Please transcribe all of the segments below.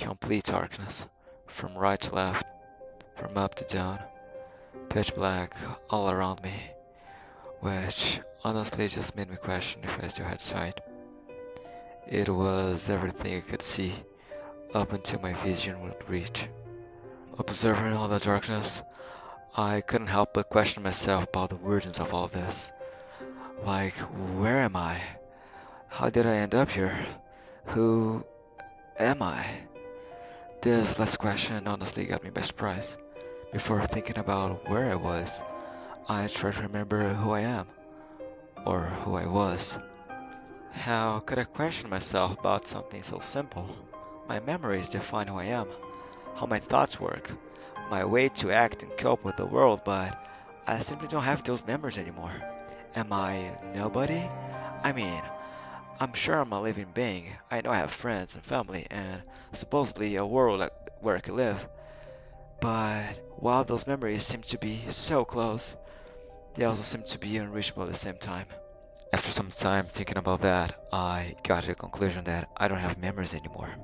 Complete darkness, from right to left, from up to down, pitch black all around me, which honestly just made me question if I still had sight. It was everything I could see up until my vision would reach. Observing all the darkness, I couldn't help but question myself about the weirdness of all this. Like, where am I? How did I end up here? Who am I? This last question honestly got me by surprise. Before thinking about where I was, I tried to remember who I am, or who I was. How could I question myself about something so simple? My memories define who I am, how my thoughts work, my way to act and cope with the world, but I simply don't have those memories anymore. Am I nobody? I mean, I'm sure I'm a living being. I know I have friends and family, and supposedly a world where I could live. But while those memories seem to be so close, they also seem to be unreachable at the same time. After some time thinking about that, I got to the conclusion that I don't have memories anymore.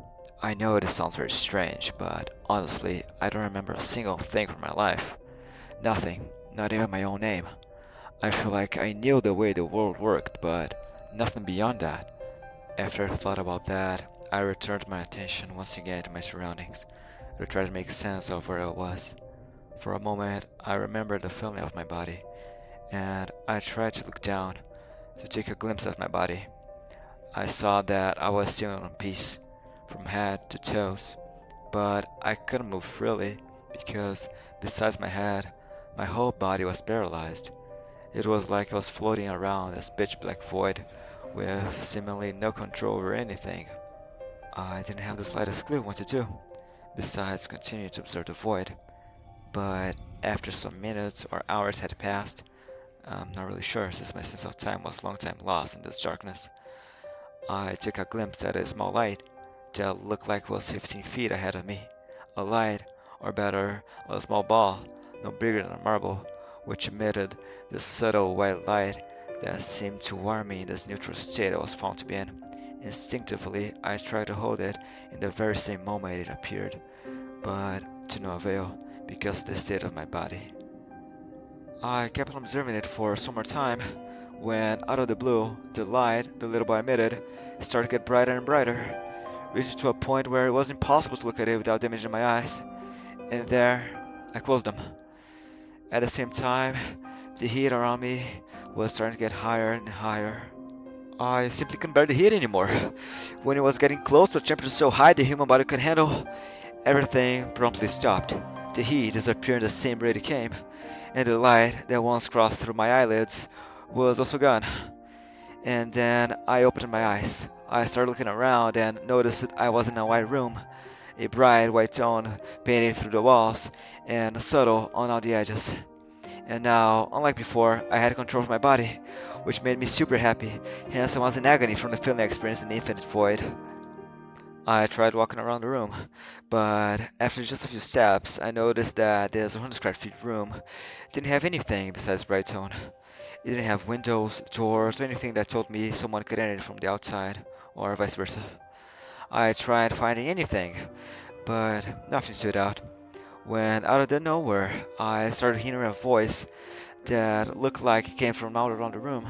I know this sounds very strange, but honestly, I don't remember a single thing from my life. Nothing, not even my own name. I feel like I knew the way the world worked, but nothing beyond that. After I thought about that, I returned my attention once again to my surroundings to try to make sense of where I was. For a moment, I remembered the feeling of my body, and I tried to look down to take a glimpse of my body. I saw that I was still in one piece, from head to toes, but I couldn't move freely because, besides my head, my whole body was paralyzed. It was like I was floating around this pitch black void with seemingly no control over anything. I didn't have the slightest clue what to do, besides continue to observe the void. But after some minutes or hours had passed, I'm not really sure since my sense of time was long time lost in this darkness, I took a glimpse at a small light that looked like it was 15 feet ahead of me. A light, or better, a small ball, no bigger than a marble, which emitted this subtle white light that seemed to warm me in this neutral state I was found to be in. Instinctively, I tried to hold it in the very same moment it appeared, but to no avail because of the state of my body. I kept on observing it for some more time, when out of the blue, the light the little boy emitted started to get brighter and brighter, reaching to a point where it was impossible to look at it without damaging my eyes. And there, I closed them. At the same time, the heat around me was starting to get higher and higher. I simply couldn't bear the heat anymore. When it was getting close to a temperature so high the human body could handle, everything promptly stopped. The heat disappeared in the same rate it came, and the light that once crossed through my eyelids was also gone. And then I opened my eyes. I started looking around and noticed that I was in a white room, a bright white tone painted through the walls and subtle on all the edges. And now, unlike before, I had control of my body, which made me super happy, hence I was in agony from the feeling I experienced in the infinite void. I tried walking around the room, but after just a few steps, I noticed that this 100 square feet room didn't have anything besides bright tone. It didn't have windows, doors, or anything that told me someone could enter it from the outside, or vice versa. I tried finding anything, but nothing stood out. When out of the nowhere, I started hearing a voice that looked like it came from all around the room.